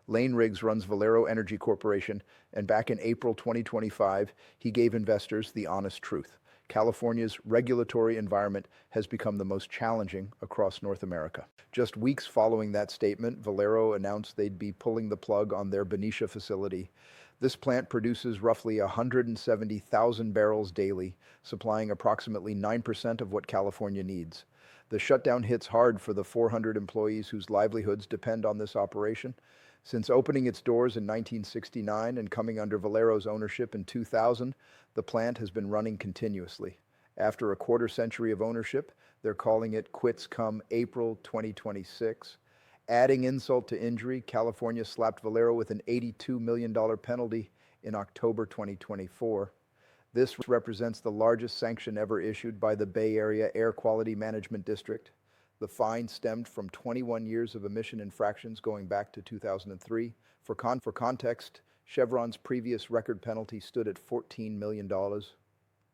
Lane Riggs runs Valero Energy Corporation, and back in April 2025, he gave investors the honest truth. California's regulatory environment has become the most challenging across North America. Just weeks following that statement, Valero announced they'd be pulling the plug on their Benicia facility. This plant produces roughly 170,000 barrels daily, supplying approximately 9% of what California needs. The shutdown hits hard for the 400 employees whose livelihoods depend on this operation. Since opening its doors in 1969 and coming under Valero's ownership in 2000, the plant has been running continuously. After a quarter century of ownership, they're calling it quits come April 2026. Adding insult to injury, California slapped Valero with an $82 million penalty in October 2024. This represents the largest sanction ever issued by the Bay Area Air Quality Management District. The fine stemmed from 21 years of emission infractions going back to 2003. For context, Chevron's previous record penalty stood at $14 million.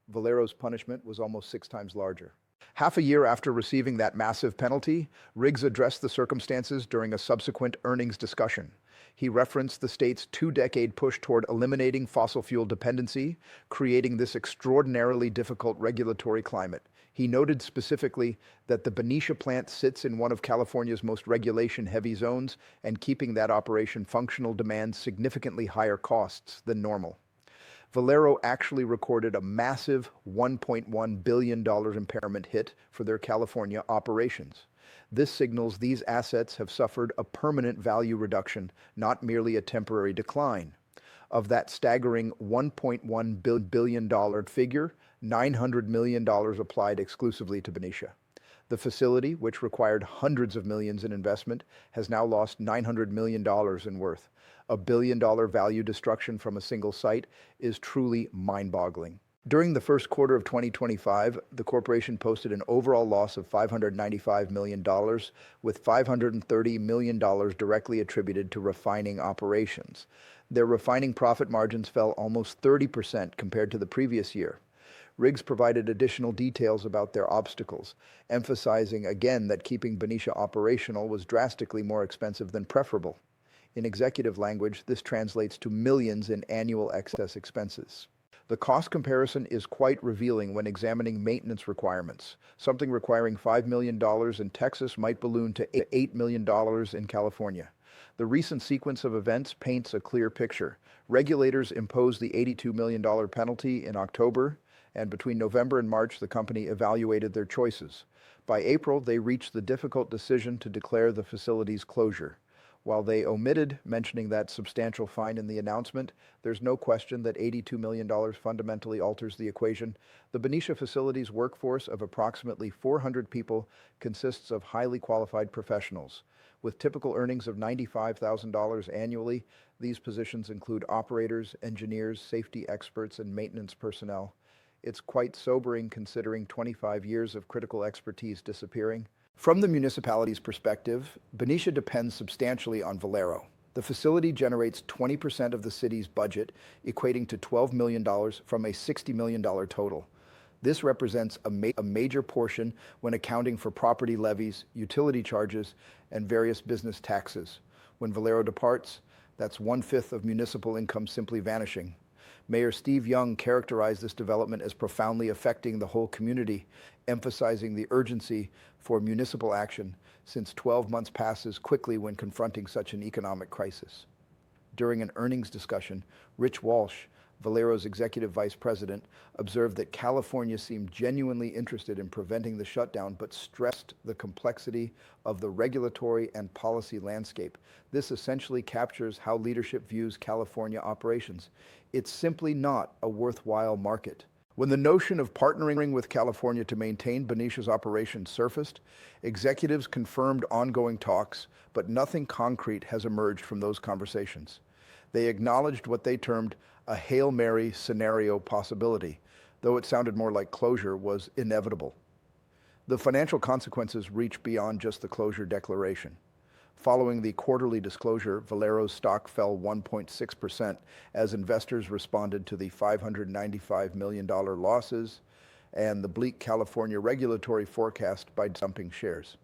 Valero's punishment was almost 6 times larger. Half a year after receiving that massive penalty, Riggs addressed the circumstances during a subsequent earnings discussion. He referenced the state's 2-decade push toward eliminating fossil fuel dependency, creating this extraordinarily difficult regulatory climate. He noted specifically that the Benicia plant sits in one of California's most regulation-heavy zones, and keeping that operation functional demands significantly higher costs than normal. Valero actually recorded a massive $1.1 billion impairment hit for their California operations. This signals these assets have suffered a permanent value reduction, not merely a temporary decline. Of that staggering $1.1 billion figure, $900 million applied exclusively to Benicia. The facility, which required hundreds of millions in investment, has now lost $900 million in worth. A billion-dollar value destruction from a single site is truly mind-boggling. During the first quarter of 2025, the corporation posted an overall loss of $595 million, with $530 million directly attributed to refining operations. Their refining profit margins fell almost 30% compared to the previous year. Riggs provided additional details about their obstacles, emphasizing again that keeping Benicia operational was drastically more expensive than preferable. In executive language, this translates to millions in annual excess expenses. The cost comparison is quite revealing when examining maintenance requirements. Something requiring $5 million in Texas might balloon to $8 million in California. The recent sequence of events paints a clear picture. Regulators imposed the $82 million penalty in October, and between November and March, the company evaluated their choices. By April, they reached the difficult decision to declare the facility's closure. While they omitted mentioning that substantial fine in the announcement, there's no question that $82 million fundamentally alters the equation. The Benicia facility's workforce of approximately 400 people consists of highly qualified professionals. With typical earnings of $95,000 annually, these positions include operators, engineers, safety experts, and maintenance personnel. It's quite sobering considering 25 years of critical expertise disappearing. From the municipality's perspective, Benicia depends substantially on Valero. The facility generates 20% of the city's budget, equating to $12 million from a $60 million total. This represents a major portion when accounting for property levies, utility charges, and various business taxes. When Valero departs, that's 1/5 of municipal income simply vanishing. Mayor Steve Young characterized this development as profoundly affecting the whole community, emphasizing the urgency for municipal action since 12 months passes quickly when confronting such an economic crisis. During an earnings discussion, Rich Walsh, Valero's executive vice president, observed that California seemed genuinely interested in preventing the shutdown, but stressed the complexity of the regulatory and policy landscape. This essentially captures how leadership views California operations. It's simply not a worthwhile market. When the notion of partnering with California to maintain Benicia's operations surfaced, executives confirmed ongoing talks, but nothing concrete has emerged from those conversations. They acknowledged what they termed a Hail Mary scenario possibility, though it sounded more like closure was inevitable. The financial consequences reach beyond just the closure declaration. Following the quarterly disclosure, Valero's stock fell 1.6% as investors responded to the $595 million losses and the bleak California regulatory forecast by dumping shares.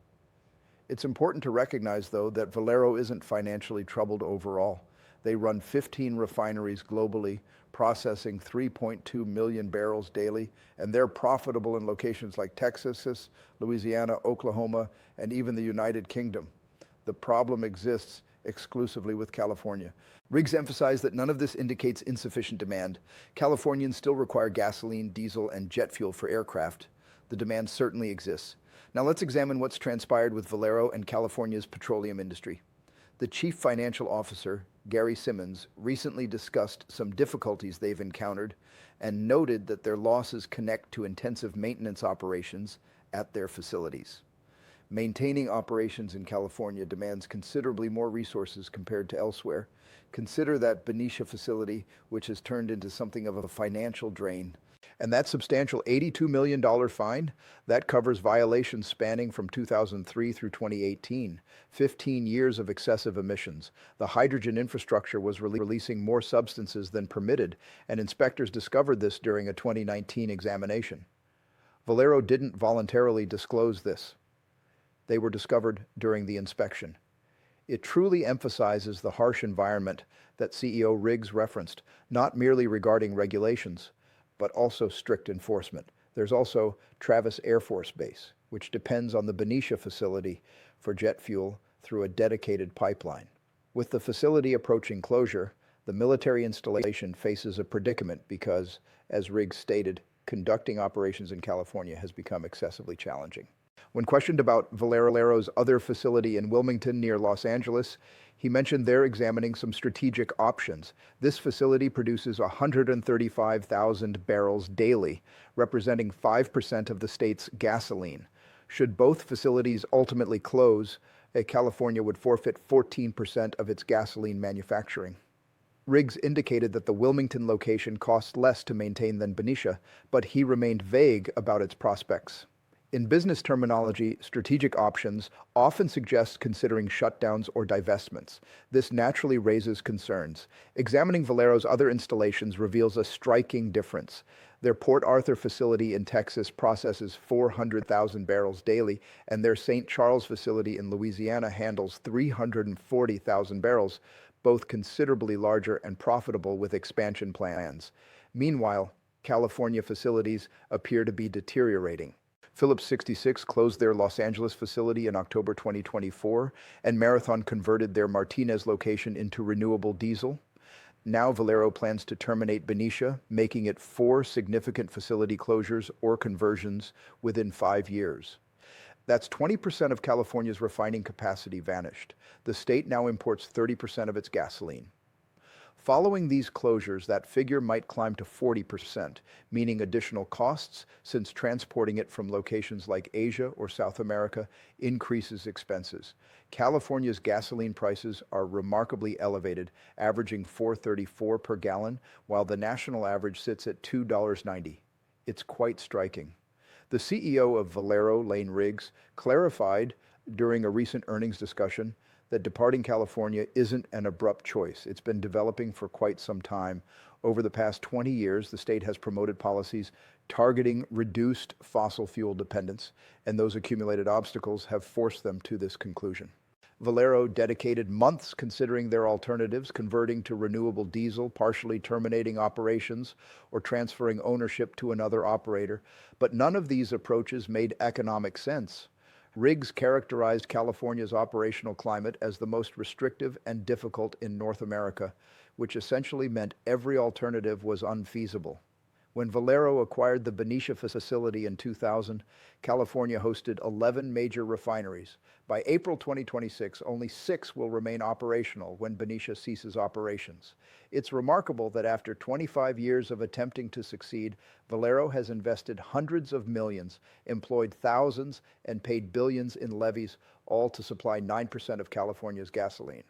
It's important to recognize, though, that Valero isn't financially troubled overall. They run 15 refineries globally, processing 3.2 million barrels daily, and they're profitable in locations like Texas, Louisiana, Oklahoma, and even the United Kingdom. The problem exists exclusively with California. Riggs emphasized that none of this indicates insufficient demand. Californians still require gasoline, diesel, and jet fuel for aircraft. The demand certainly exists. Now let's examine what's transpired with Valero and California's petroleum industry. The chief financial officer, Gary Simmons, recently discussed some difficulties they've encountered and noted that their losses connect to intensive maintenance operations at their facilities. Maintaining operations in California demands considerably more resources compared to elsewhere. Consider that Benicia facility, which has turned into something of a financial drain. And that substantial $82 million fine, that covers violations spanning from 2003 through 2018, 15 years of excessive emissions. The hydrogen infrastructure was releasing more substances than permitted, and inspectors discovered this during a 2019 examination. Valero didn't voluntarily disclose this. They were discovered during the inspection. It truly emphasizes the harsh environment that CEO Riggs referenced, not merely regarding regulations, but also strict enforcement. There's also Travis Air Force Base, which depends on the Benicia facility for jet fuel through a dedicated pipeline. With the facility approaching closure, the military installation faces a predicament because, as Riggs stated, conducting operations in California has become excessively challenging. When questioned about Valero's other facility in Wilmington near Los Angeles, he mentioned they're examining some strategic options. This facility produces 135,000 barrels daily, representing 5% of the state's gasoline. Should both facilities ultimately close, California would forfeit 14% of its gasoline manufacturing. Riggs indicated that the Wilmington location costs less to maintain than Benicia, but he remained vague about its prospects. In business terminology, strategic options often suggest considering shutdowns or divestments. This naturally raises concerns. Examining Valero's other installations reveals a striking difference. Their Port Arthur facility in Texas processes 400,000 barrels daily, and their St. Charles facility in Louisiana handles 340,000 barrels, both considerably larger and profitable with expansion plans. Meanwhile, California facilities appear to be deteriorating. Phillips 66 closed their Los Angeles facility in October 2024, and Marathon converted their Martinez location into renewable diesel. Now Valero plans to terminate Benicia, making it 4 significant facility closures or conversions within 5 years. That's 20% of California's refining capacity vanished. The state now imports 30% of its gasoline. Following these closures, that figure might climb to 40%, meaning additional costs since transporting it from locations like Asia or South America increases expenses. California's gasoline prices are remarkably elevated, averaging $4.34 per gallon, while the national average sits at $2.90. It's quite striking. The CEO of Valero, Lane Riggs, clarified during a recent earnings discussion that departing California isn't an abrupt choice. It's been developing for quite some time. Over the past 20 years, the state has promoted policies targeting reduced fossil fuel dependence, and those accumulated obstacles have forced them to this conclusion. Valero dedicated months considering their alternatives, converting to renewable diesel, partially terminating operations, or transferring ownership to another operator, but none of these approaches made economic sense. Riggs characterized California's operational climate as the most restrictive and difficult in North America, which essentially meant every alternative was unfeasible. When Valero acquired the Benicia facility in 2000, California hosted 11 major refineries. By April 2026, only 6 will remain operational when Benicia ceases operations. It's remarkable that after 25 years of attempting to succeed, Valero has invested hundreds of millions, employed thousands, and paid billions in levies, all to supply 9% of California's gasoline.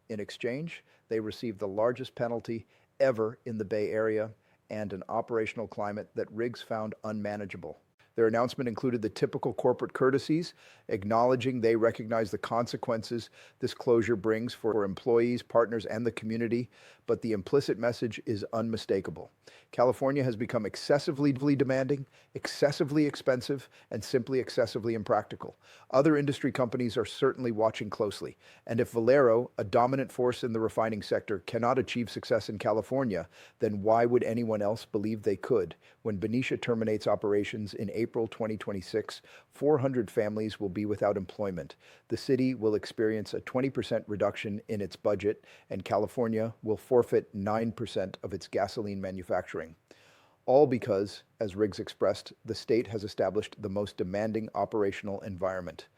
In exchange, they received the largest penalty ever in the Bay Area and an operational climate that Riggs found unmanageable. Their announcement included the typical corporate courtesies, acknowledging they recognize the consequences this closure brings for employees, partners, and the community, but the implicit message is unmistakable. California has become excessively demanding, excessively expensive, and simply excessively impractical. Other industry companies are certainly watching closely, and if Valero, a dominant force in the refining sector, cannot achieve success in California, then why would anyone else believe they could? When Benicia terminates operations in April 2026, 400 families will be without employment. The city will experience a 20% reduction in its budget, and California will forfeit 9% of its gasoline manufacturing. All because, as Riggs expressed, the state has established the most demanding operational environment.